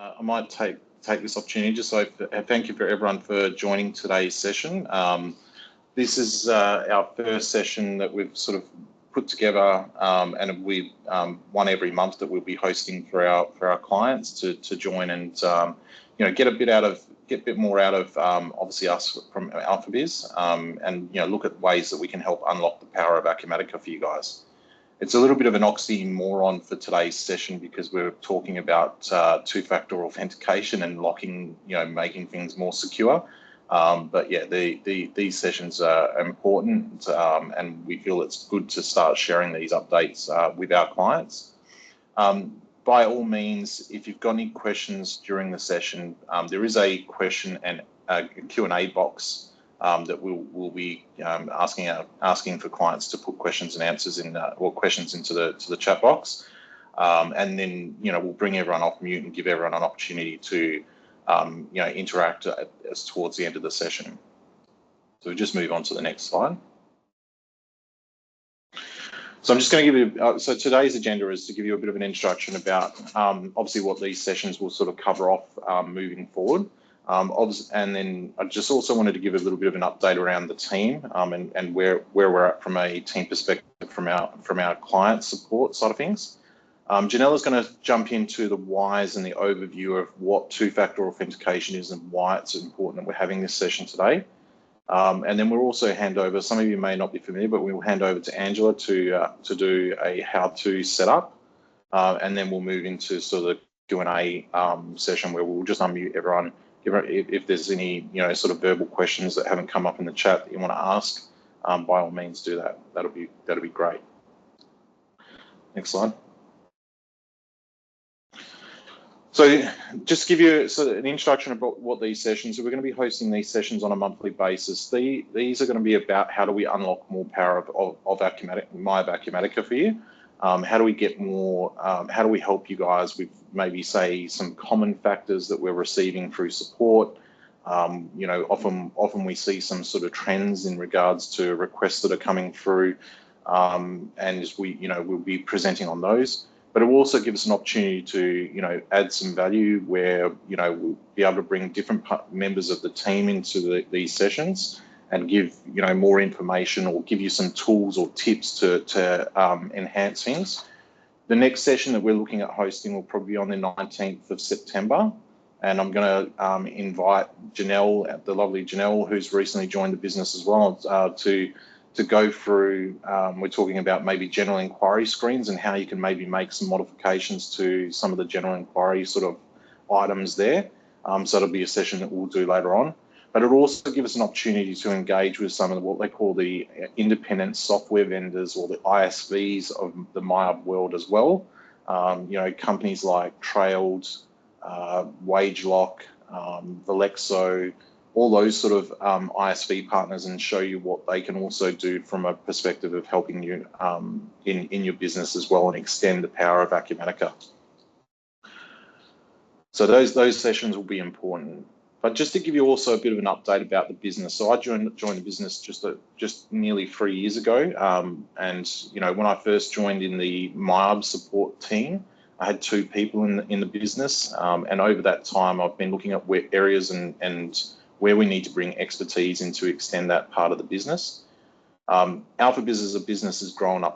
I might take this opportunity just so thank you for everyone for joining today's session. This is our first session that we've sort of put together, and we one every month that we'll be hosting for our clients to join and get a bit more out of obviously us from AlphaBiz, and look at ways that we can help unlock the power of Acumatica for you guys. It's a little bit of an oxymoron for today's session because we're talking about two-factor authentication and locking, making things more secure. But yeah, these sessions are important, and we feel it's good to start sharing these updates with our clients. By all means, if you've got any questions during the session, there is a question and a Q&A box that we'll be asking for clients to put questions and answers in, or questions into the chat box, and then we'll bring everyone off mute and give everyone an opportunity to interact as towards the end of the session. So we'll just move on to the next slide. So I'm just going to give you, so today's agenda is to give you a bit of an introduction about obviously what these sessions will sort of cover off moving forward. And then I just also wanted to give a little bit of an update around the team and where we're at from a team perspective from our client support side of things. Janella's going to jump into the whys and the overview of what two-factor authentication is and why it's important that we're having this session today. And then we'll also hand over, some of you may not be familiar, but we'll hand over to Angela to do a how-to setup. And then we'll move into sort of the Q&A session where we'll just unmute everyone. If there's any sort of verbal questions that haven't come up in the chat that you want to ask, by all means do that. That'll be great. Next slide. So just to give you an introduction about what these sessions are, we're going to be hosting these sessions on a monthly basis. These are going to be about how do we unlock more power of MYOB Acumatica for you. How do we get more, how do we help you guys with maybe say some common factors that we're receiving through support. Often we see some sort of trends in regards to requests that are coming through, and we'll be presenting on those. But it will also give us an opportunity to, add some value where, we'll be able to bring different members of the team into these sessions and give, more information or give you some tools or tips to enhance things. The next session that we're looking at hosting will probably be on the 19th of September. And I'm going to invite Janelle, the lovely Janelle, who's recently joined the business as well, to go through, we're talking about maybe general inquiry screens and how you can maybe make some modifications to some of the general inquiry sort of items there. So it'll be a session that we'll do later on. But it'll also give us an opportunity to engage with some of what they call the independent software vendors or the ISVs of the MYOB world as well. Companies like Trailed, WageLock, Valexo, all those sort of ISV partners, and show you what they can also do from a perspective of helping you in your business as well and extend the power of Acumatica. So those sessions will be important. But just to give you also a bit of an update about the business. So I joined the business just nearly 3 years ago. And when I first joined in the MYOB support team, I had 2 people in the business. And over that time, I've been looking at areas and where we need to bring expertise in to extend that part of the business. AlphaBiz as a business has grown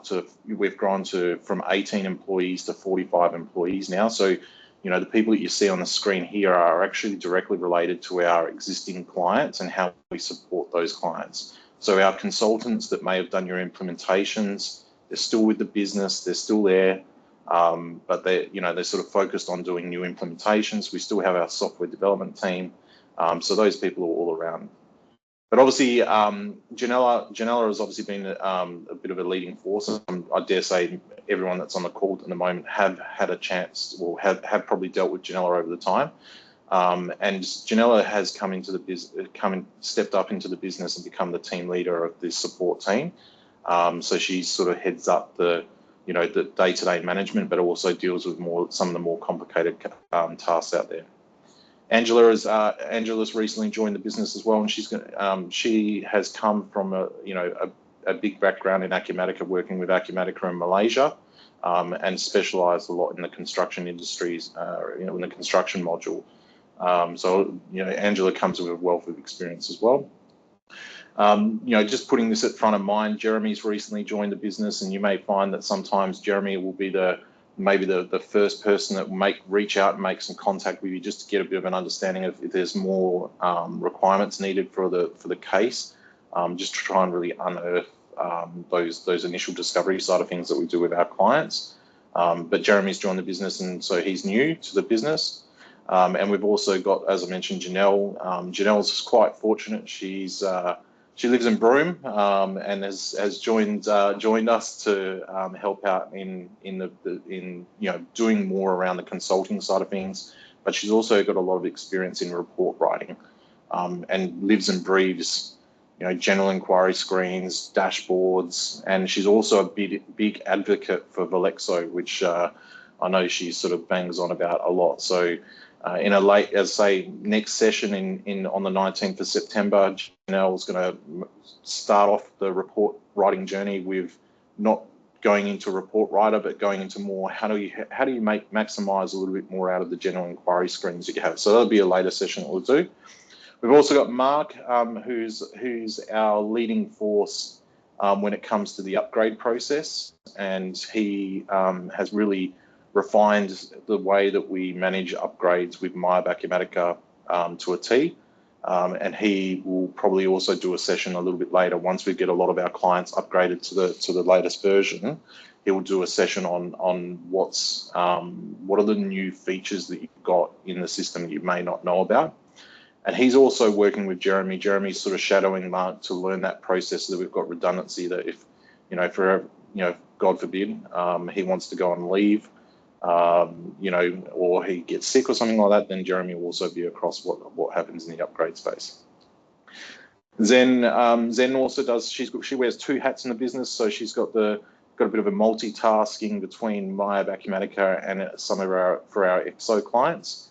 we've grown from 18 employees to 45 employees now. So, the people that you see on the screen here are actually directly related to our existing clients and how we support those clients. So our consultants that may have done your implementations, they're still with the business, they're still there, but they're sort of focused on doing new implementations. We still have our software development team. So those people are all around. But obviously, Janella has obviously been a bit of a leading force. I dare say everyone that's on the call at the moment have had a chance, or have probably dealt with Janella over the time. And Janella has stepped up into the business and become the team leader of this support team. So she sort of heads up the day-to-day management, but also deals with some of the more complicated tasks out there. Angela's recently joined the business as well, and she has come from a big background in Acumatica, working with Acumatica in Malaysia, and specialise a lot in the construction industries, in the construction module. So, Angela comes with a wealth of experience as well. Just putting this at front of mind, Jeremy's recently joined the business, and you may find that sometimes Jeremy will be maybe the first person that will reach out and make some contact with you just to get a bit of an understanding of if there's more requirements needed for the case, just to try and really unearth those initial discovery side of things that we do with our clients. But Jeremy's joined the business, and so he's new to the business. And we've also got, as I mentioned, Janelle. Janelle's quite fortunate. She lives in Broome and has joined us to help out in doing more around the consulting side of things. But she's also got a lot of experience in report writing and lives and breathes, general inquiry screens, dashboards, and she's also a big advocate for Valexo, which I know she sort of bangs on about a lot. So. In a next session on the 19th of September, Janelle's going to start off the report writing journey with not going into report writer, but going into more how do you maximise a little bit more out of the general inquiry screens that you have. So that'll be a later session that we'll do. We've also got Mark, who's our leading force when it comes to the upgrade process, and he has really refined the way that we manage upgrades with MYOB Acumatica to a T. And he will probably also do a session a little bit later once we get a lot of our clients upgraded to the latest version. He will do a session on what are the new features that you've got in the system you may not know about. And he's also working with Jeremy. Jeremy's sort of shadowing Mark to learn that process so that we've got redundancy, that if, God forbid, he wants to go on leave, or he gets sick or something like that, then Jeremy will also be across what happens in the upgrade space. Zen also does. She wears two hats in the business, so she's got a bit of a multitasking between MYOB Acumatica and some of our EXO clients.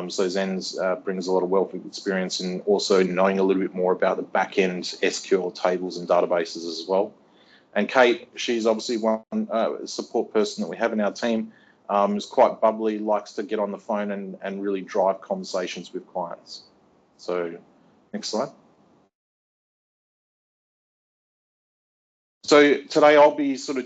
So Zen brings a lot of wealth of experience in also knowing a little bit more about the back end SQL tables and databases as well. And Kate, she's obviously one support person that we have in our team. Is quite bubbly, likes to get on the phone and really drive conversations with clients. So, next slide. So today I'll be sort of,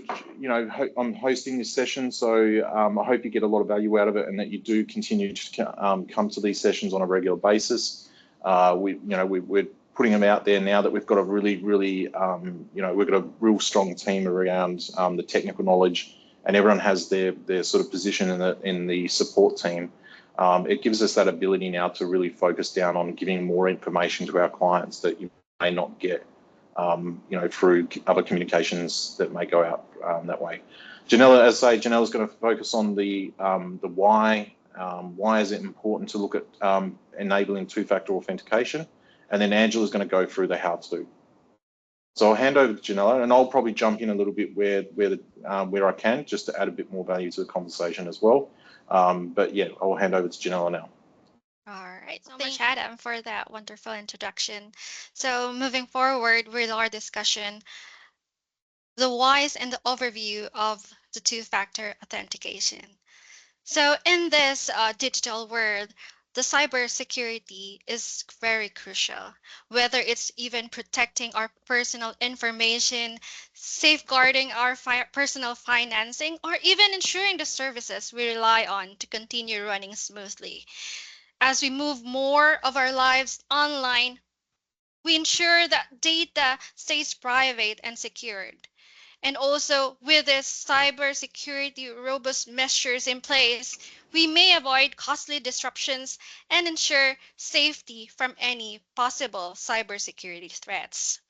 I'm hosting this session, so I hope you get a lot of value out of it and that you do continue to come to these sessions on a regular basis. We're putting them out there now that we've got a really, we've got a real strong team around the technical knowledge, and everyone has their sort of position in the support team. It gives us that ability now to really focus down on giving more information to our clients that you may not get, through other communications that may go out that way. Janella, as I say, Janella's going to focus on the why. Why is it important to look at enabling two-factor authentication? And then Angela's going to go through the how-to. So I'll hand over to Janella, and I'll probably jump in a little bit where I can, just to add a bit more value to the conversation as well. But yeah, I'll hand over to Janella now. All right, so much, Adam, for that wonderful introduction. So moving forward with our discussion, the whys and the overview of the two-factor authentication. So in this digital world, the cybersecurity is very crucial, whether it's even protecting our personal information, safeguarding our personal financing, or even ensuring the services we rely on to continue running smoothly. As we move more of our lives online, we ensure that data stays private and secured. And also, with this cybersecurity robust measures in place, we may avoid costly disruptions and ensure safety from any possible cybersecurity threats.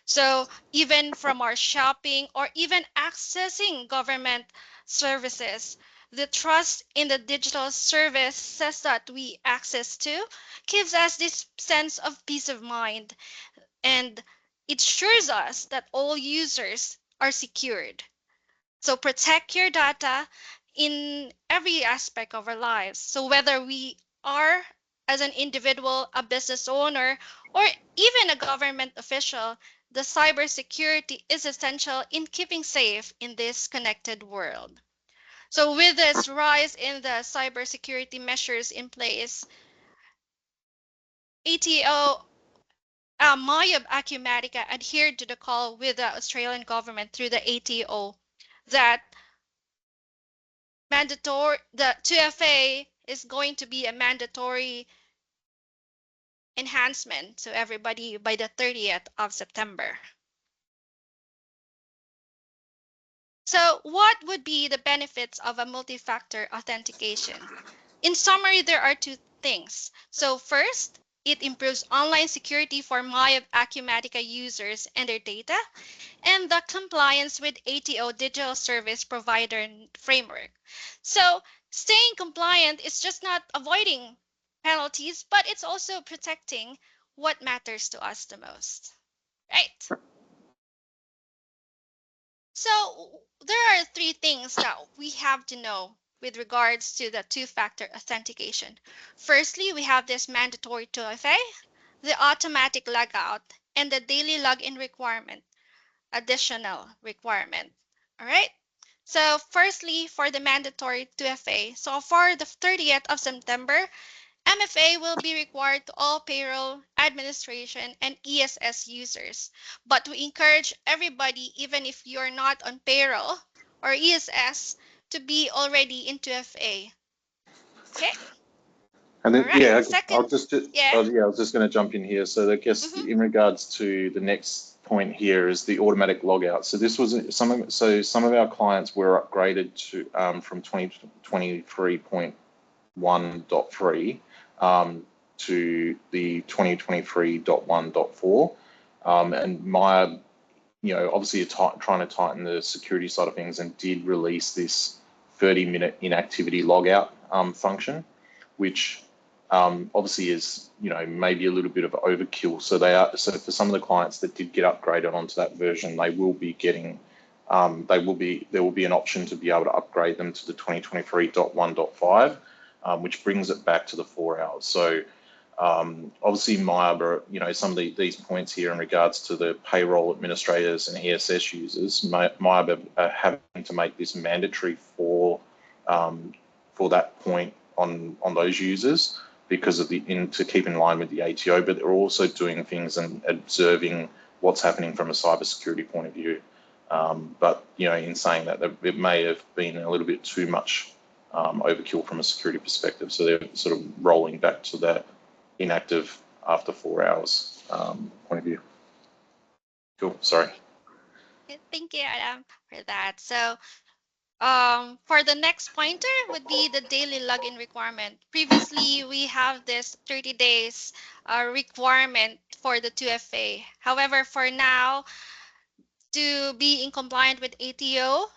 So even from our shopping or even accessing government services, the trust in the digital services that we access to gives us this sense of peace of mind, and it assures us that all users are secured. So protect your data in every aspect of our lives. So whether we are as an individual, a business owner, or even a government official, the cybersecurity is essential in keeping safe in this connected world. So with this rise in the cybersecurity measures in place, ATO MYOB Acumatica adhered to the call with the Australian government through the ATO that the 2FA is going to be a mandatory enhancement to everybody by the 30th of September. So what would be the benefits of a multi-factor authentication? In summary, there are two things. So first, it improves online security for MYOB Acumatica users and their data, and the compliance with ATO digital service provider framework. So staying compliant is just not avoiding penalties, but it's also protecting what matters to us the most, right? So there are three things that we have to know with regards to the two-factor authentication. Firstly, we have this mandatory 2FA, the automatic logout, and the daily login requirement, additional requirement. All right. So firstly, for the mandatory 2FA, so for the 30th of September, MFA will be required to all payroll, administration, and ESS users. But we encourage everybody, even if you're not on payroll or ESS, to be already in 2FA. Okay. And All then, right. yeah, Second, yeah. I was just going to jump in here. So I guess in regards to the next point here is the automatic logout. So this was some of our clients were upgraded to from 2023.1.3 to the 2023.1.4, and Maya, obviously trying to tighten the security side of things and did release this 30-minute inactivity logout function, which obviously is maybe a little bit of overkill. So for some of the clients that did get upgraded onto that version, they will be getting there will be an option to be able to upgrade them to the 2023.1.5, which brings it back to the 4 hours. So obviously MYOB, some of these points here in regards to the payroll administrators and ESS users, MYOB are having to make this mandatory for that point on those users because of to keep in line with the ATO, but they're also doing things and observing what's happening from a cybersecurity point of view. But in saying that, it may have been a little bit too much overkill from a security perspective, so they're sort of rolling back to that inactive after 4 hours point of view. Cool. Sorry. Thank you, Adam, for that. So for the next pointer would be the daily login requirement. Previously, we have this 30 days requirement for the 2FA. However, for now, to be in compliant with ATO,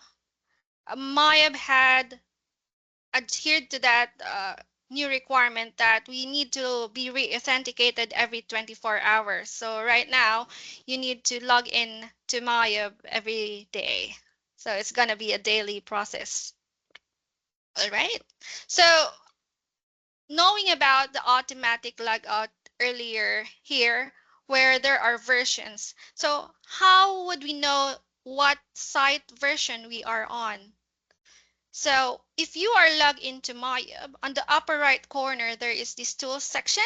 MYOB had adhered to that new requirement that we need to be re-authenticated every 24 hours. So right now, you need to log in to MYOB every day. So it's going to be a daily process. All right. So knowing about the automatic logout earlier here, where there are versions. So how would we know what site version we are on? So if you are logged into MYOB, on the upper right corner, there is this tools section.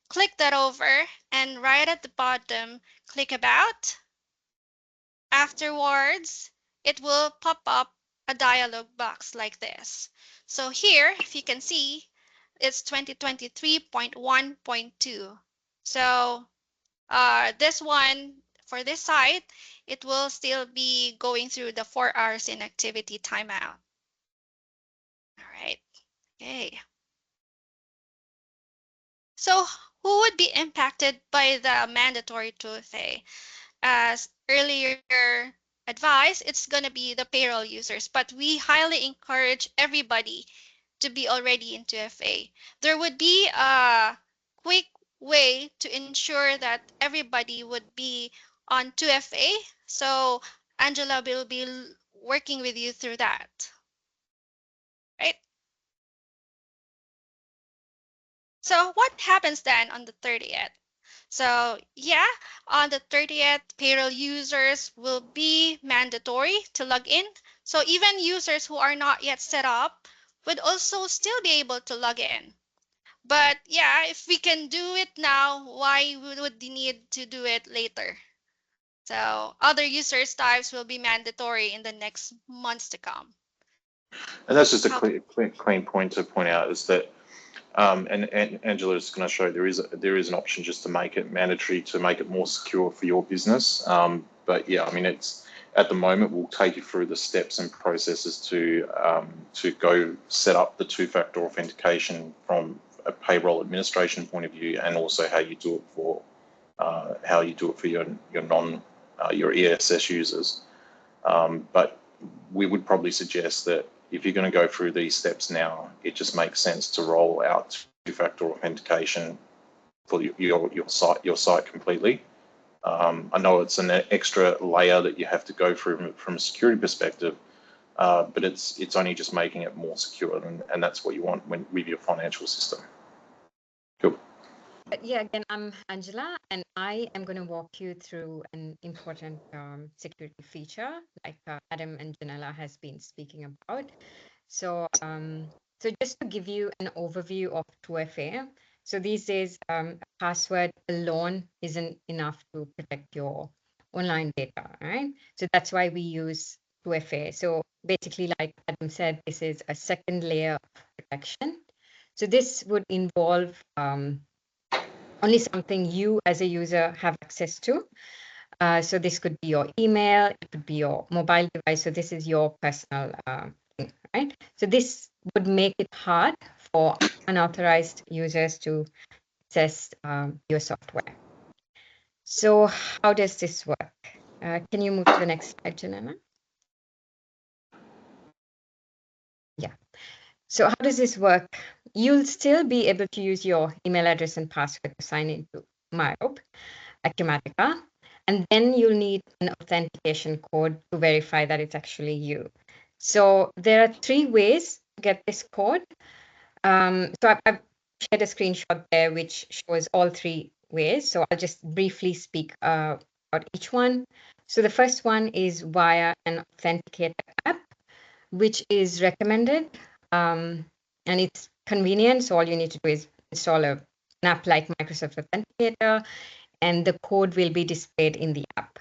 Click that over, and right at the bottom, click About. Afterwards, it will pop up a dialog box like this. So here, if you can see, it's 2023.1.2. So this one, for this site, it will still be going through the 4 hours inactivity timeout. All right. Okay. So who would be impacted by the mandatory 2FA? As earlier advised, it's going to be the payroll users, but we highly encourage everybody to be already in 2FA. There would be a quick way to ensure that everybody would be on 2FA. So Angela will be working with you through that. Right? So what happens then on the 30th? So yeah, on the 30th, payroll users will be mandatory to log in So even users who are not yet set up would also still be able to log in. But yeah, if we can do it now, why would we need to do it later? So other users types will be mandatory in the next months to come. And that's just a clean point to point out is that, and Angela is going to show there is an option just to make it mandatory, to make it more secure for your business. But yeah, I mean, it's at the moment we'll take you through the steps and processes to go set up the two-factor authentication from a payroll administration point of view, and also how you do it for your ESS users. But we would probably suggest that if you're going to go through these steps now, it just makes sense to roll out two-factor authentication for your site completely. I know it's an extra layer that you have to go through from a security perspective, but it's only just making it more secure, and that's what you want with your financial system. Cool. Yeah, again, I'm Angela, and I am going to walk you through an important security feature like Adam and Janella has been speaking about. So, so just to give you an overview of 2FA, so these days, a password alone isn't enough to protect your online data, right? So that's why we use 2FA. So basically, like Adam said, this is a second layer of protection. So this would involve only something you as a user have access to. So this could be your email, it could be your mobile device. So this is your personal thing, right? So this would make it hard for unauthorized users to access your software. So how does this work? Can you move to the next slide, Janana? Yeah. So how does this work? You'll still be able to use your email address and password to sign into MYOB Acumatica, and then you'll need an authentication code to verify that it's actually you. So there are 3 ways to get this code. So I've shared a screenshot there which shows all 3 ways. So I'll just briefly speak about each one. So the first one is via an authenticator app, which is recommended, and it's convenient. So all you need to do is install an app like Microsoft Authenticator, and the code will be displayed in the app.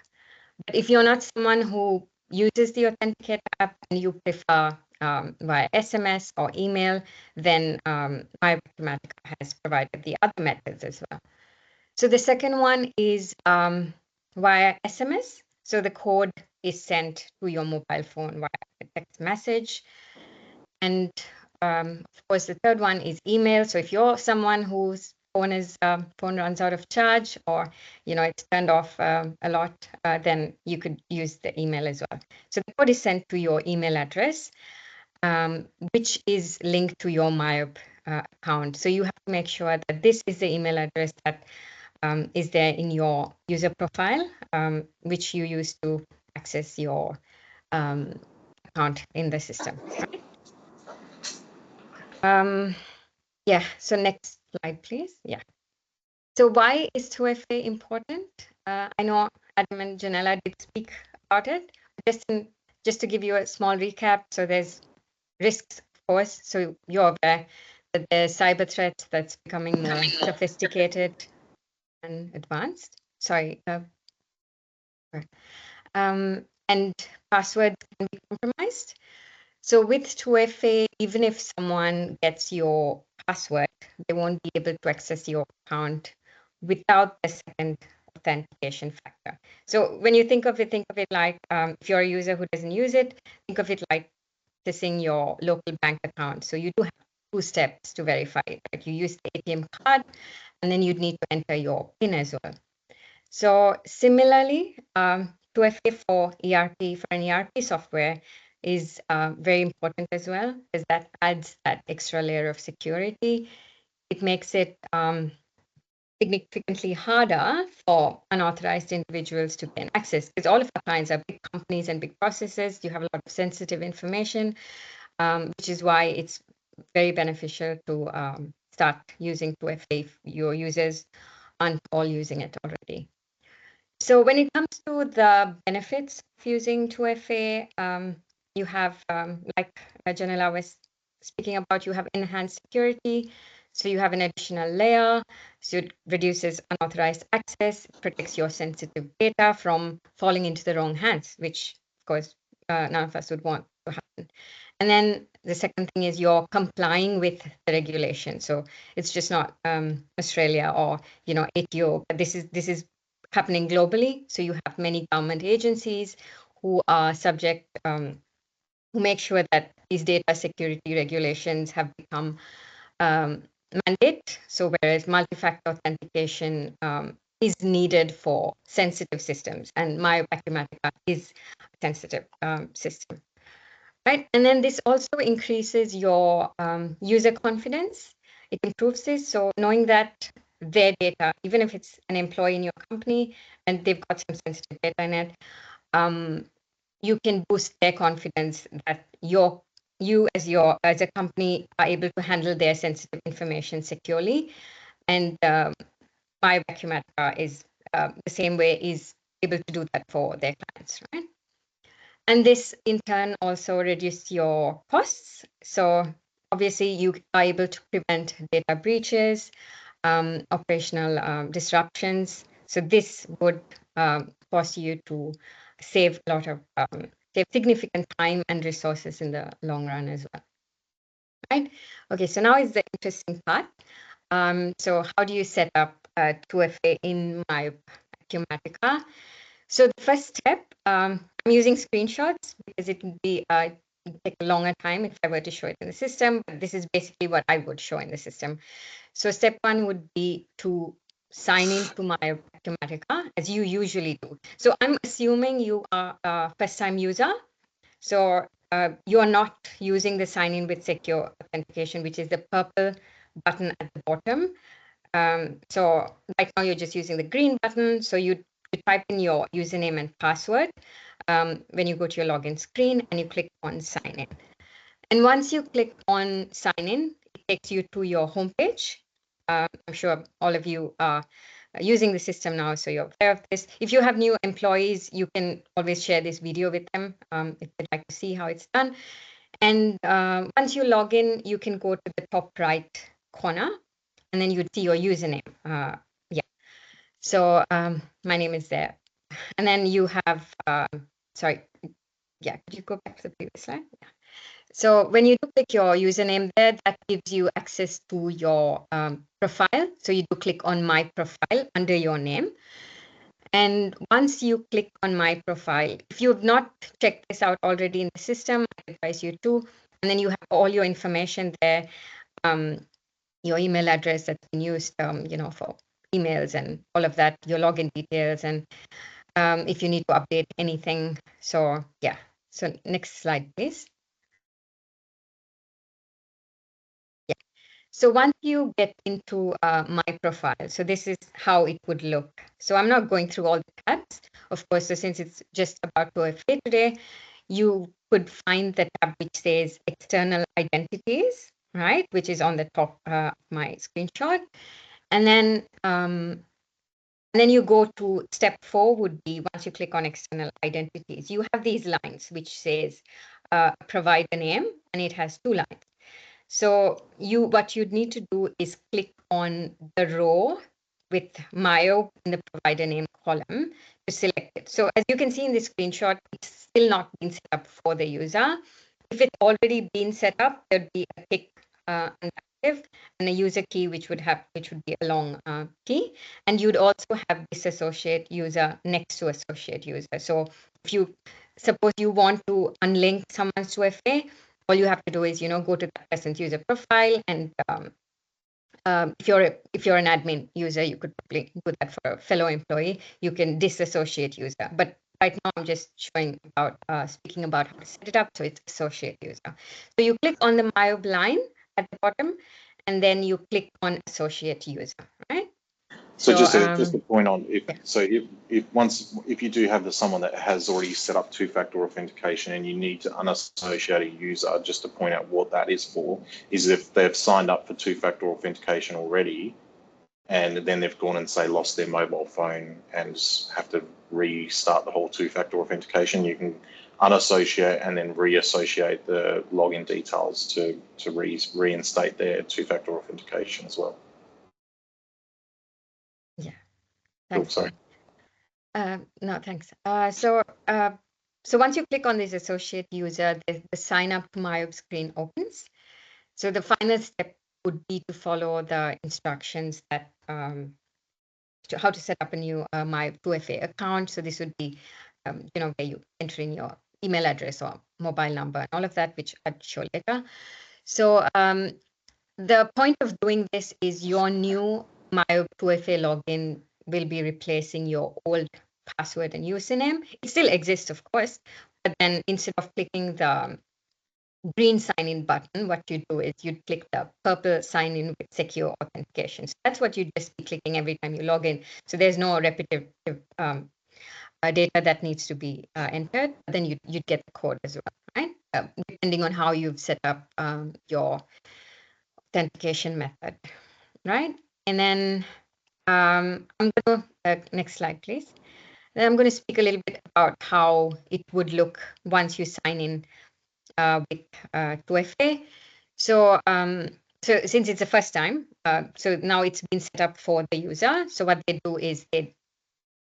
But if you're not someone who uses the Authenticator app and you prefer via SMS or email, then MYOB Acumatica has provided the other methods as well. So the second one is via SMS. So the code is sent to your mobile phone via a text message. And of course, the third one is email. So if you're someone whose phone runs out of charge, or it's turned off a lot, then you could use the email as well. So the code is sent to your email address, which is linked to your MYOB account. So you have to make sure that this is the email address that is there in your user profile, which you use to access your account in the system. Right? Yeah, so next slide, please. Yeah. So why is 2FA important? I know Adam and Janella did speak about it. Just to give you a small recap, so there's risks, of course. So you're aware that there's cyber threats that's becoming more sophisticated and advanced. Sorry. And passwords can be compromised. So with 2FA, even if someone gets your password, they won't be able to access your account without the second authentication factor. So when you think of it like if you're a user who doesn't use it, think of it like accessing your local bank account. So you do have 2 steps to verify it. Right? You use the ATM card, and then you'd need to enter your PIN as well. So similarly, 2FA for an ERP software is very important as well, because that adds that extra layer of security. It makes it significantly harder for unauthorized individuals to gain access, because all of our clients are big companies and big processes. You have a lot of sensitive information, which is why it's very beneficial to start using 2FA if your users aren't all using it already. So when it comes to the benefits of using 2FA, you have, like Janela was speaking about, you have enhanced security. So you have an additional layer. So it reduces unauthorized access, protects your sensitive data from falling into the wrong hands, which of course none of us would want to happen. And then the second thing is you're complying with the regulation. So it's just not Australia or ATO, but this is happening globally. So you have many government agencies who are subject, who make sure that these data security regulations have become mandate. So whereas multi-factor authentication is needed for sensitive systems, and MYOB Acumatica is a sensitive system. Right, and then this also increases your user confidence. It improves this. So knowing that their data, even if it's an employee in your company and they've got some sensitive data in it, you can boost their confidence that you as a company are able to handle their sensitive information securely. And MYOB Acumatica is the same way, is able to do that for their clients, right? And this in turn also reduces your costs. So obviously you are able to prevent data breaches, operational disruptions. So this would force you to save a lot of, save significant time and resources in the long run as well. Right? Okay, so now is the interesting part. So how do you set up 2FA in MYOB Acumatica? So the first step, I'm using screenshots because it would be take a longer time if I were to show it in the system, but this is basically what I would show in the system. So step one would be to sign into MYOB Acumatica as you usually do. So I'm assuming you are a first-time user. So you are not using the sign in with secure authentication, which is the purple button at the bottom. So right now you're just using the green button. So you type in your username and password when you go to your login screen and you click on sign in. And once you click on sign in, it takes you to your homepage. I'm sure all of you are using the system now, so you're aware of this. If you have new employees, you can always share this video with them if they'd like to see how it's done. And once you log in, you can go to the top right corner and then you'd see your username. Yeah. So my name is there. And then you have, sorry, yeah, could you go back to the previous slide? Yeah. So when you do click your username there, that gives you access to your profile. So you do click on my profile under your name. And once you click on my profile, if you've not checked this out already in the system, I advise you to. And then you have all your information there, your email address that's been used, for emails and all of that, your login details, and if you need to update anything. So yeah. So next slide, please. So once you get into my profile, so this is how it would look. So I'm not going through all the tabs, of course. So since it's just about 2FA today, you could find the tab which says external identities, right? Which is on the top of my screenshot. And then you go to step 4 would be once you click on external identities, you have these lines which says provide a name, and it has 2 lines. So what you'd need to do is click on the row with MYOB in the provider name column to select it. So as you can see in this screenshot, it's still not been set up for the user. If it's already been set up, there'd be a tick active and a user key, which would be a long key. And you'd also have this associate user next to associate user. So if you suppose you want to unlink someone's 2FA, all you have to do is, go to that person's user profile, and if you're an admin user, you could probably do that for a fellow employee. You can disassociate user, but right now I'm just speaking about how to set it up. So it's associate user. So you click on the MYOB line at the bottom, and then you click on associate user, right? So just a point on if you do have someone that has already set up 2-factor authentication and you need to unassociate a user, just to point out what that is for, is if they've signed up for 2-factor authentication already, and then they've gone and say lost their mobile phone and have to restart the whole 2-factor authentication, you can unassociate and then reassociate the login details to reinstate their two-factor authentication as well. Yeah, thanks. Cool, sorry. No, thanks. So once you click on this associate user, the sign up to MYOB screen opens. So the final step would be to follow the instructions that how to set up a new MYOB 2FA account. So this would be, where you enter in your email address or mobile number and all of that, which I'll show later. So the point of doing this is your new MYOB 2FA login will be replacing your old password and username. It still exists, of course, but then instead of clicking the green sign in button, what you do is you click the purple sign in with secure authentication. So that's what you just be clicking every time you log in. So there's no repetitive data that needs to be entered. Then you'd get the code as well, right? Depending on how you've set up your authentication method, right? And then I'm going to, next slide, please. Then I'm going to speak a little bit about how it would look once you sign in with 2FA. So, so since it's the first time, so now it's been set up for the user. So what they do is they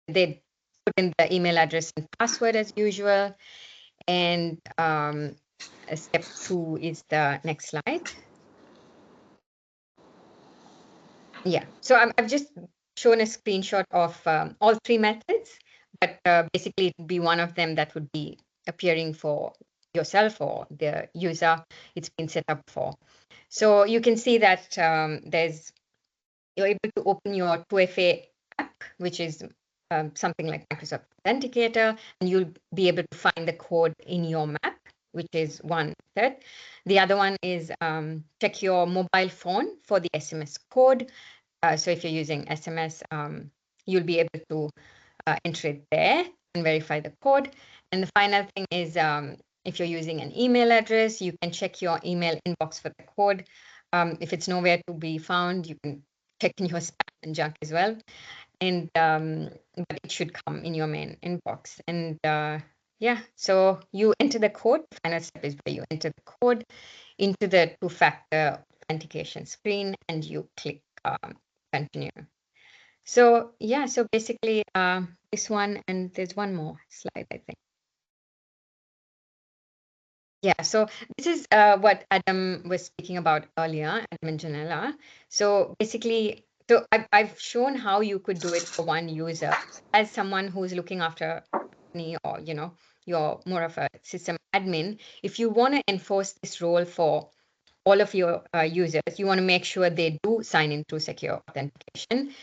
put in the email address and password as usual. And step 2 is the next slide. Yeah, so I've just shown a screenshot of all 3 methods, but basically it would be one of them that would be appearing for yourself or the user it's been set up for. So you can see that you're able to open your 2FA app, which is something like Microsoft Authenticator, and you'll be able to find the code in your map, which is one method. The other one is check your mobile phone for the SMS code. So if you're using SMS, you'll be able to enter it there and verify the code. And the final thing is if you're using an email address, you can check your email inbox for the code. If it's nowhere to be found, you can check in your spam and junk as well. And but it should come in your main inbox. And yeah, so you enter the code. The final step is where you enter the code into the two-factor authentication screen and you click continue. So yeah, so basically this one, and there's one more slide, I think. Yeah, so this is what Adam was speaking about earlier, Adam and Janella. So basically, so I've shown how you could do it for one user. As someone who's looking after me, or you're more of a system admin, if you want to enforce this role for all of your users, you want to make sure they do sign in through secure authentication.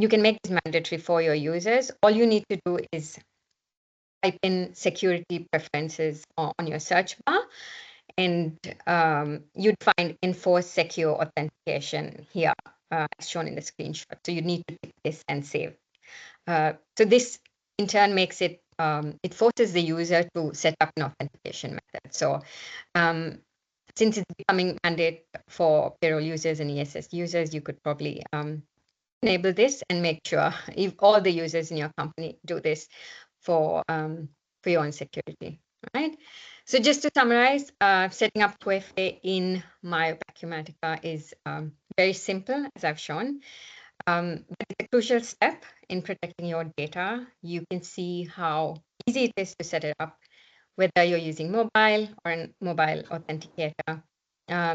You can make this mandatory for your users. All you need to do is type in security preferences on your search bar, and you'd find enforce secure authentication here, as shown in the screenshot. So you need to click this and save. So this in turn makes it, it forces the user to set up an authentication method. So since it's becoming mandate for payroll users and ESS users, you could probably enable this and make sure if all the users in your company do this for your own security, right? So just to summarize, setting up 2FA in MYOB Acumatica is very simple, as I've shown. But it's a crucial step in protecting your data. You can see how easy it is to set it up, whether you're using mobile or a mobile authenticator.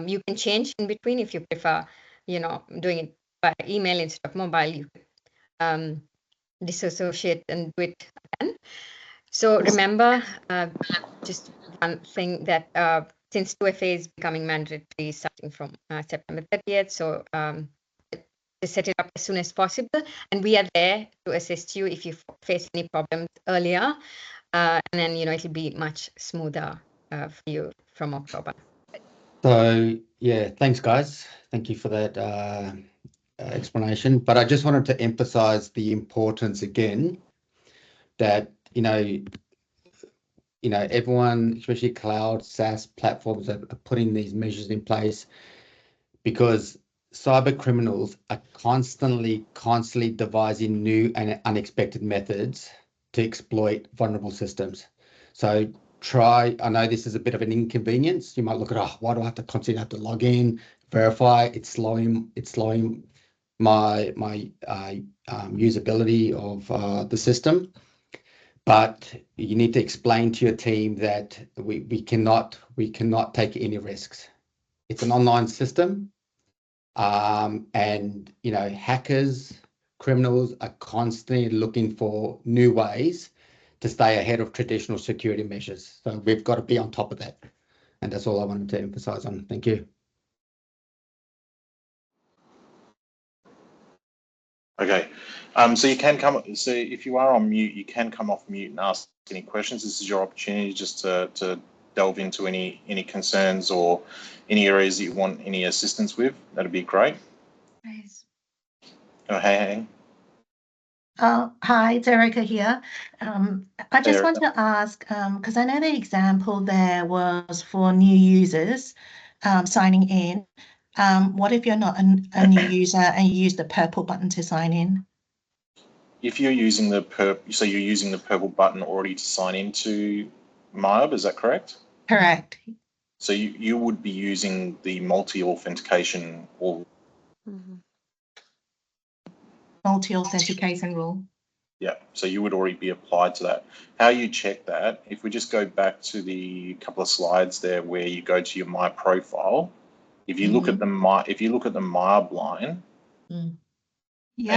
You can change in between if you prefer, doing it by email instead of mobile. You could disassociate and do it again. So remember, just one thing that since 2FA is becoming mandatory starting from September 30th, so to set it up as soon as possible, and we are there to assist you if you face any problems earlier, and then it'll be much smoother for you from October. So yeah, thanks guys. Thank you for that explanation. But I just wanted to emphasize the importance again that everyone, especially cloud SaaS platforms, are putting these measures in place because cyber criminals are constantly devising new and unexpected methods to exploit vulnerable systems. So try, I know this is a bit of an inconvenience. You might look at, oh, why do I have to constantly have to log in, verify? It's slowing my usability of the system. But you need to explain to your team that we cannot take any risks. It's an online system, and you know, hackers, criminals are constantly looking for new ways to stay ahead of traditional security measures. So we've got to be on top of that. And that's all I wanted to emphasize on. Thank you. Okay, so you can come. So if you are on mute, you can come off mute and ask any questions. This is your opportunity just to delve into any concerns or any areas that you want any assistance with. That'd be great. Nice. Oh, hey. Hi, it's Erica here. I just want to ask, because I know the example there was for new users signing in. What if you're not a new user and you use the purple button to sign in? If you're using the so you're using the purple button already to sign into MYOB, is that correct? Correct. So you would be using the multi-authentication or Multi-authentication rule. yeah, so you would already be applied to that. How you check that, if we just go back to the couple of slides there where you go to your My Profile, if you look at the MYOB line, and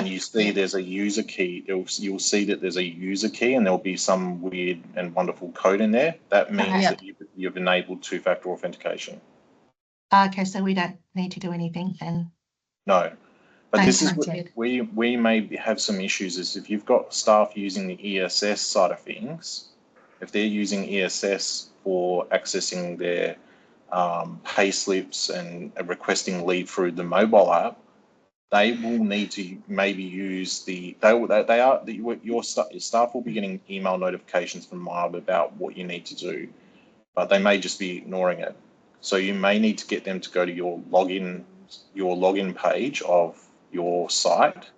you see there's a user key, you'll see that there's a user key and there'll be some weird and wonderful code in there. That means that you've enabled two-factor authentication. Okay, so we don't need to do anything then. No. But this is where we may have some issues is if you've got staff using the ESS side of things, if they're using ESS for accessing their pay slips and requesting leave through the mobile app, they will need to maybe use your staff will be getting email notifications from MYOB about what you need to do, but they may just be ignoring it. So you may need to get them to go to your login page of your site.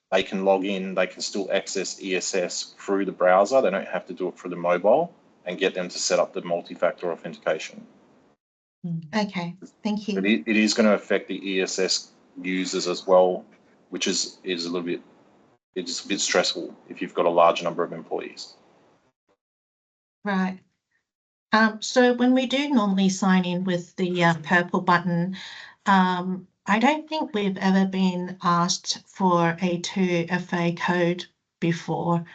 They can log in, they can still access ESS through the browser. They don't have to do it through the mobile, and get them to set up the multi-factor authentication. Okay, thank you. It is going to affect the ESS users as well, which is a little bit, it's a bit stressful if you've got a large number of employees. Right. So when we do normally sign in with the purple button, I don't think we've ever been asked for a 2FA code before,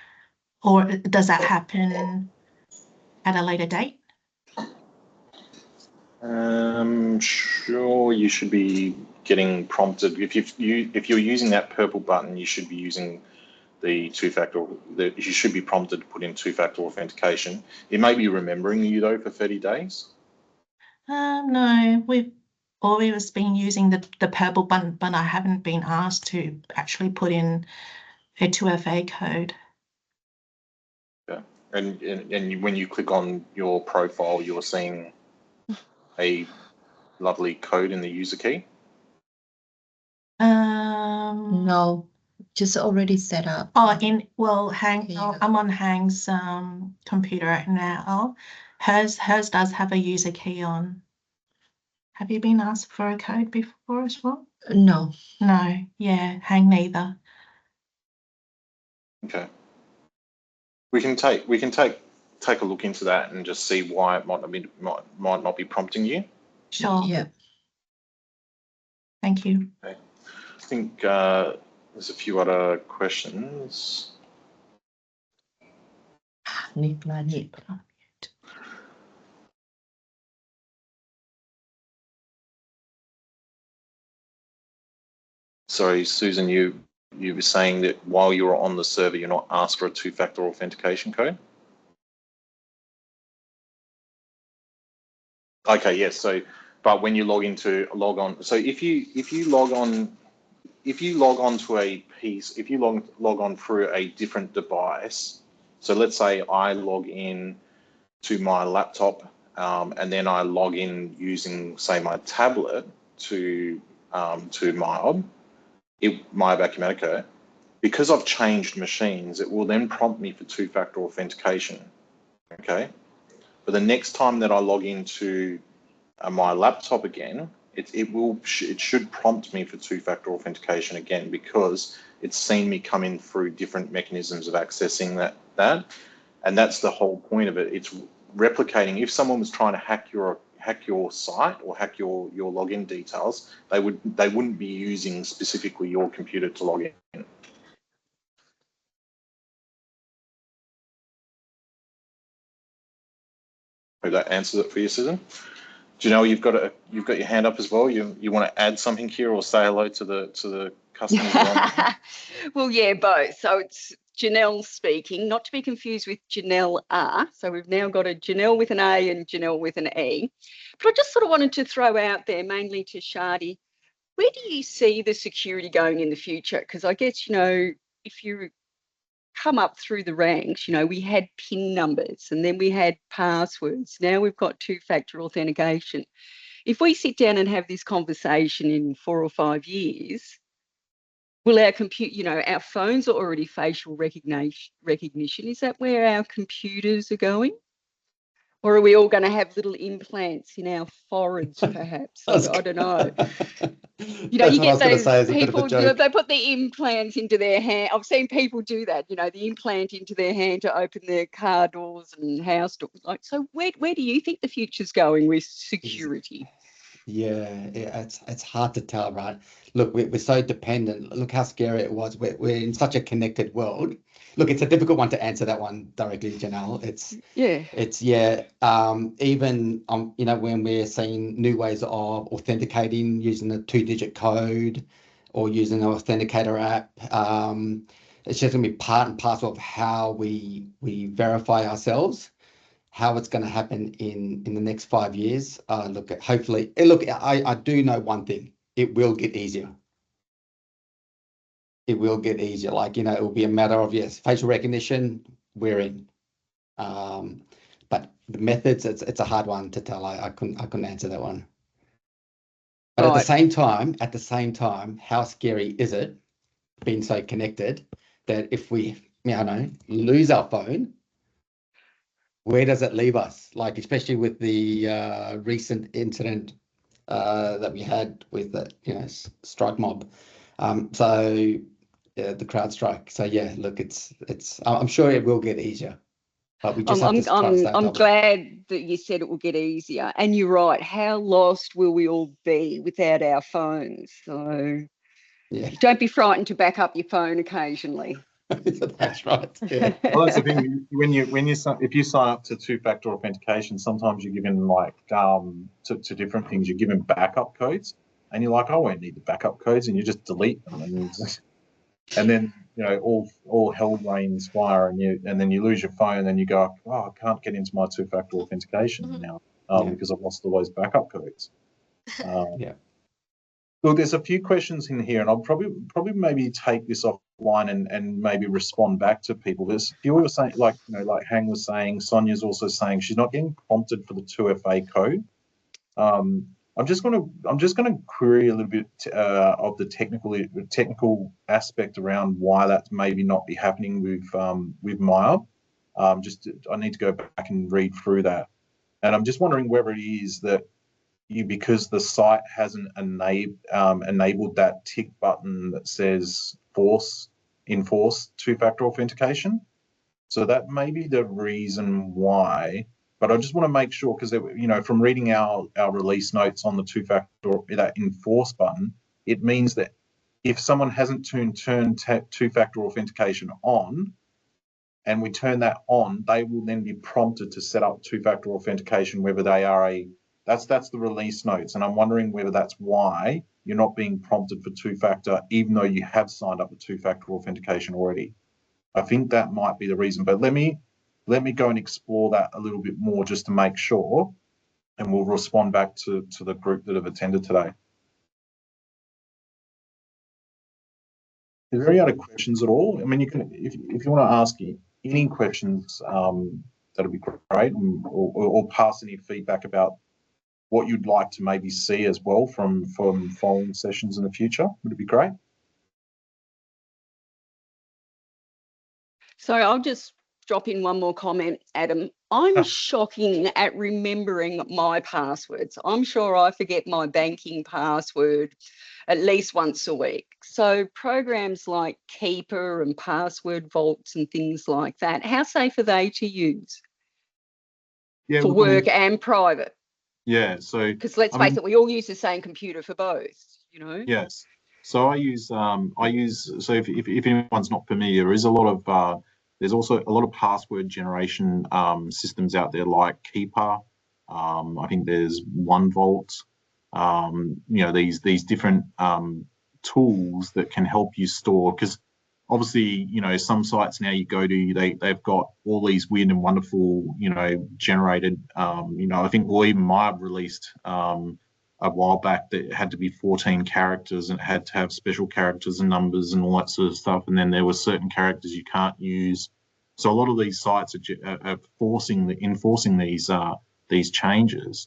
or does that happen at a later date? Sure, you should be getting prompted. If you're using that purple button, you should be using the two-factor. You should be prompted to put in two-factor authentication. It may be remembering you though for 30 days. No, we've always been using the purple button, but I haven't been asked to actually put in a 2FA code. Yeah, and when you click on your profile, you're seeing a lovely code in the user key. No, just already set up. Oh, I'm on Hang's computer right now. Hers does have a user key on. Have you been asked for a code before as well? No. No, yeah, Hang neither. Okay. We can take a look into that and just see why it might not be prompting you. Sure. Yeah. Thank you. Okay. I think there's a few other questions. Sorry, Susan, you were saying that while you're on the server, you're not asked for a two-factor authentication code? Okay, yes. So, but when you log on, so if you log on to a piece, if you log on through a different device, so let's say I log in to my laptop and then I log in using, say, my tablet to MYOB Acumatica, because I've changed machines, it will then prompt me for two-factor authentication. Okay. But the next time that I log into my laptop again, it should prompt me for two-factor authentication again, because it's seen me come in through different mechanisms of accessing that. And that's the whole point of it. It's replicating. If someone was trying to hack your site or hack your login details, they wouldn't be using specifically your computer to log in. Hope that answers it for you, Susan. Janelle, you've got your hand up as well. You want to add something here or say hello to the customers? Well, yeah, both. So it's Janelle speaking, not to be confused with Janelle R. So we've now got a Janelle with an A and Janelle with an E. But I just sort of wanted to throw out there, mainly to Shadi, where do you see the security going in the future? Because I guess, if you come up through the ranks, we had PIN numbers and then we had passwords. Now we've got two-factor authentication. If we sit down and have this conversation in 4 or 5 years, will our our phones are already facial recognition. Is that where our computers are going? Or are we all going to have little implants in our foreheads, perhaps? I don't know. You get those people, they put the implants into their hand. I've seen people do that, the implant into their hand to open their car doors and house doors. So where do you think the future's going with security? Yeah, it's hard to tell, right? Look, we're so dependent. Look how scary it was. We're in such a connected world. Look, it's a difficult one to answer that one directly, Janelle. Even when we're seeing new ways of authenticating using a 2-digit code or using an authenticator app, it's just gonna be part and parcel of how we verify ourselves. How it's going to happen in the next 5 years. Hopefully, I do know one thing: it will get easier. It will get easier. It will be a matter of, yes, facial recognition, we're in. But the methods, it's a hard one to tell. I couldn't answer that one. But at the same time, how scary is it being so connected that if we, lose our phone, where does it leave us? Especially with the recent incident that we had with the strike mob. The crowd strike. So yeah, look, it's. I'm sure it will get easier, but we just have to try to stay on top of it. I'm glad that you said it will get easier, and you're right. How lost will we all be without our phones? So yeah, don't be frightened to back up your phone occasionally. That's right. Yeah. Well, that's the thing. If you sign up to two-factor authentication, sometimes you're given to different things. You're given backup codes, and you're like, I won't need the backup codes, and you just delete them, and then all hell rains fire, and then you lose your phone, and you go, I can't get into my two-factor authentication now because I've lost all those backup codes. Yeah. Look, there's a few questions in here, and I'll probably maybe take this offline and maybe respond back to people. There's a few were saying, like Hang was saying, Sonia's also saying she's not getting prompted for the 2FA code. I'm just going to query a little bit of the technical aspect around why that maybe not be happening with MYOB. I need to go back and read through that, and I'm just wondering whether it is that because the site hasn't enabled that tick button that says enforce two-factor authentication. So that may be the reason why. But I just want to make sure, because from reading our release notes on the two-factor, that enforce button, it means that if someone hasn't turned two-factor authentication on, and we turn that on, they will then be prompted to set up two-factor authentication, whether they are that's the release notes. And I'm wondering whether that's why you're not being prompted for two-factor, even though you have signed up with two-factor authentication already. I think that might be the reason, but let me go and explore that a little bit more just to make sure, and we'll respond back to the group that have attended today. Is there any other questions at all? I mean, you can, if you want to ask any questions, that'd be great, or pass any feedback about what you'd like to maybe see as well from following sessions in the future. Would it be great? So I'll just drop in one more comment, Adam. I'm shocking at remembering my passwords. I'm sure I forget my banking password at least once a week. So programs like Keeper and password vaults and things like that, how safe are they to use for work and private? Yeah, so because let's face it, we all use the same computer for both, you know. Yes. So I use so if anyone's not familiar, there is a lot of there's also a lot of password generation systems out there like Keeper. I think there's OneVault. You know, these different tools that can help you store, because obviously, you know, some sites now you go to, they've got all these weird and wonderful, you know, generated, you know, I think even MYOB released a while back that it had to be 14 characters and it had to have special characters and numbers and all that sort of stuff. And then there were certain characters you can't use. So a lot of these sites are enforcing these changes.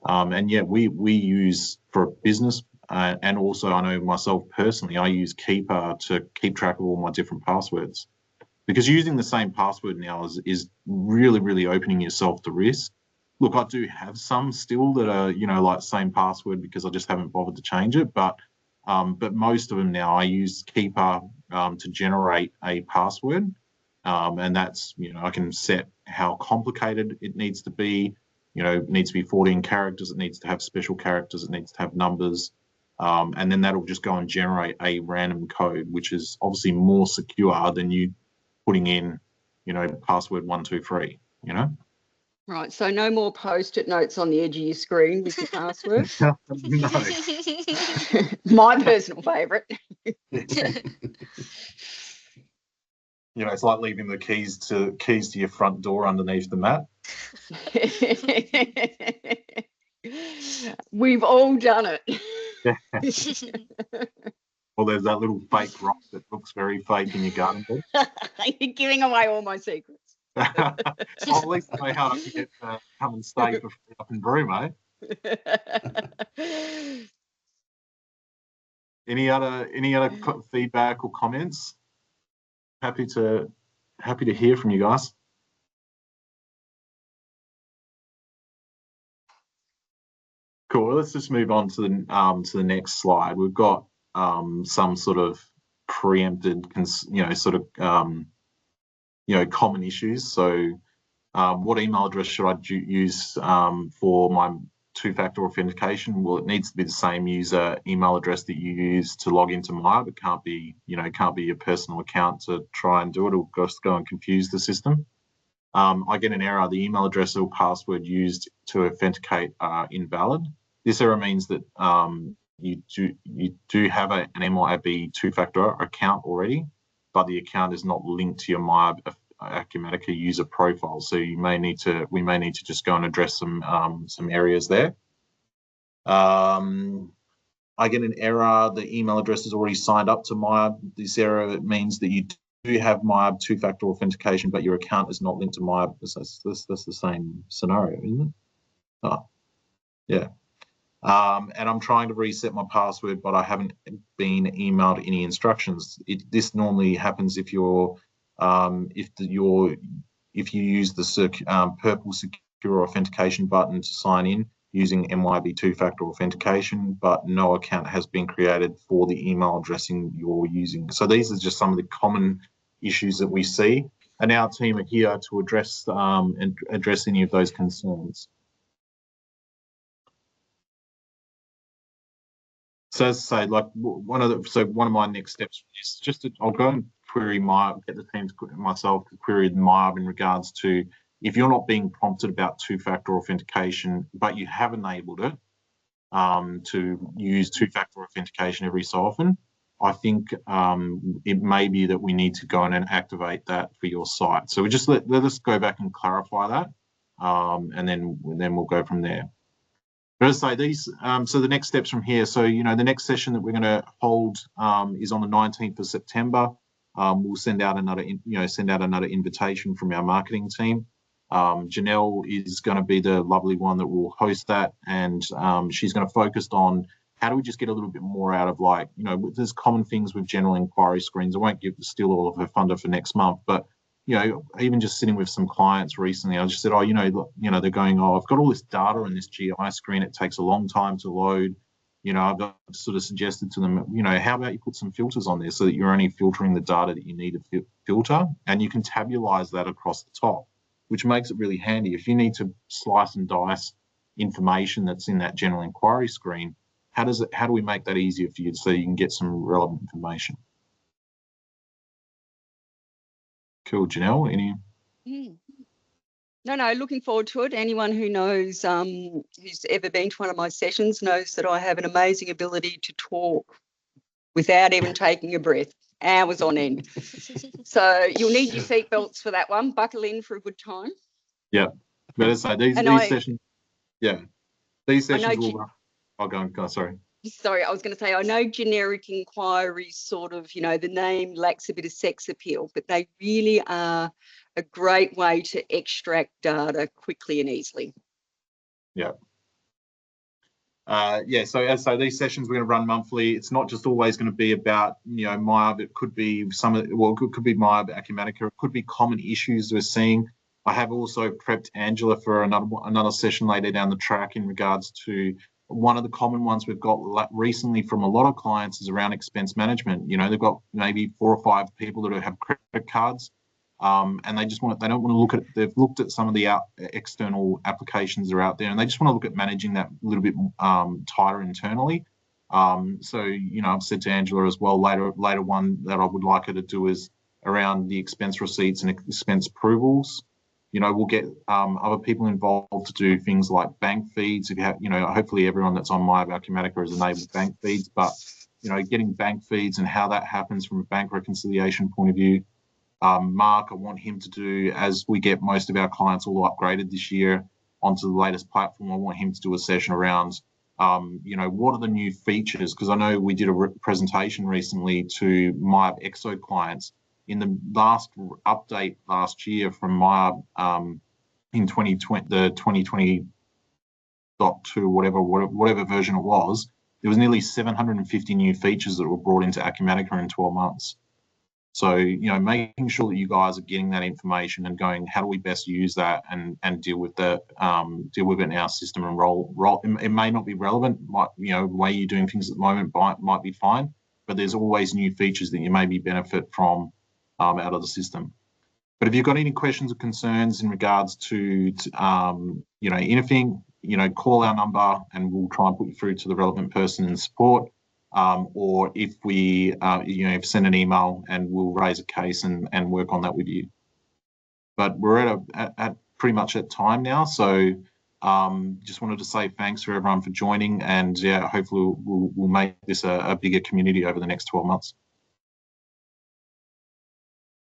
And yeah, we use for business, and also I know myself personally, I use Keeper to keep track of all my different passwords, because using the same password now is really, really opening yourself to risk. Look, I do have some still that are, you know, like same password because I just haven't bothered to change it. But most of them now I use Keeper to generate a password. And that's, you know, I can set how complicated it needs to be. You know, it needs to be 14 characters. It needs to have special characters. It needs to have numbers. And then that'll just go and generate a random code, which is obviously more secure than you putting in, you know, password 123, you know? Right, so no more Post-it notes on the edge of your screen with your password. No. My personal favourite. You know, it's like leaving the keys to your front door underneath the mat. We've all done it. Or there's that little fake rock that looks very fake in your garden bed. You're giving away all my secrets. Well, at least I know how to get come and stay for free up in Broome, eh? Any other feedback or comments? Happy to hear from you guys. Cool. Well, let's just move on to the next slide. We've got some sort of preempted, you know, sort of you know, common issues. So, what email address should I use for my two-factor authentication? Well, it needs to be the same user email address that you use to log into MYOB. It can't be, you know, your personal account to try and do it. It'll just go and confuse the system. I get an error. The email address or password used to authenticate are invalid. This error means that you do have an MYOB two-factor account already, but the account is not linked to your MYOB Acumatica user profile. So we may need to just go and address some areas there. I get an error. The email address is already signed up to MYOB. This error means that you do have MYOB two-factor authentication, but your account is not linked to MYOB. That's the same scenario, isn't it? Oh, yeah. And I'm trying to reset my password, but I haven't been emailed any instructions. This normally happens if you're if you use the purple secure authentication button to sign in using MYOB two-factor authentication, but no account has been created for the email addressing you're using. So these are just some of the common issues that we see, and our team are here to address any of those concerns. So as I say, like one of my next steps is just I'll go and query MYOB, get the team to myself to query MYOB in regards to if you're not being prompted about two-factor authentication, but you have enabled it to use two-factor authentication every so often. I think it may be that we need to go in and activate that for your site. So we just let us go back and clarify that, and then we'll go from there. But as I say, these, so the next steps from here, so, you know, the next session that we're going to hold is on the 19th of September. We'll send out another invitation from our marketing team. Janelle is going to be the lovely one that will host that, and she's going to focus on how do we just get a little bit more out of, like, you know, there's common things with general inquiry screens. I won't steal all of her thunder for next month, but, you know, even just sitting with some clients recently, I just said, oh, you know, they're going, oh, I've got all this data in this GI screen. It takes a long time to load. You know, I've sort of suggested to them, you know, how about you put some filters on there so that you're only filtering the data that you need to filter, and you can tabularize that across the top, which makes it really handy. If you need to slice and dice information that's in that general inquiry screen, how do we make that easier for you so you can get some relevant information? Cool, Janelle, any? No, looking forward to it. Anyone who knows, who's ever been to one of my sessions knows that I have an amazing ability to talk without even taking a breath, hours on end. So you'll need your seatbelts for that one. Buckle in for a good time. Yeah, but as I say, these sessions, these sessions will run. I'll go on, sorry. Sorry, I was going to say, I know generic inquiries sort of, you know, the name lacks a bit of sex appeal, but they really are a great way to extract data quickly and easily. Yeah. So these sessions we're going to run monthly. It's not just always going to be about, you know, MYOB. It could be it could be MYOB Acumatica. It could be common issues we're seeing. I have also prepped Angela for another session later down the track in regards to one of the common ones we've got recently from a lot of clients is around expense management. You know, they've got maybe 4 or 5 people that have credit cards, and they don't want to look at. They've looked at some of the external applications that are out there, and they just want to look at managing that a little bit tighter internally. So, you know, I've said to Angela as well later one that I would like her to do is around the expense receipts and expense approvals. You know, we'll get other people involved to do things like bank feeds. If you have, you know, hopefully everyone that's on MYOB Acumatica has enabled bank feeds, but, you know, getting bank feeds and how that happens from a bank reconciliation point of view. Mark, I want him to do, as we get most of our clients all upgraded this year onto the latest platform, I want him to do a session around, you know, what are the new features? Because I know we did a presentation recently to MYOB EXO clients. In the last update last year from MYOB in 2020, the 2020.2, whatever version it was, there was nearly 750 new features that were brought into Acumatica in 12 months. So, you know, making sure that you guys are getting that information and going, how do we best use that and deal with it in our system and roll. It may not be relevant, you know, the way you're doing things at the moment might be fine, but there's always new features that you maybe benefit from out of the system. But if you've got any questions or concerns in regards to you know, anything, you know, call our number and we'll try and put you through to the relevant person in support. Or if we, you know, send an email and we'll raise a case and work on that with you. But we're at pretty much at time now, so just wanted to say thanks for everyone for joining, and yeah, hopefully we'll make this a bigger community over the next 12 months.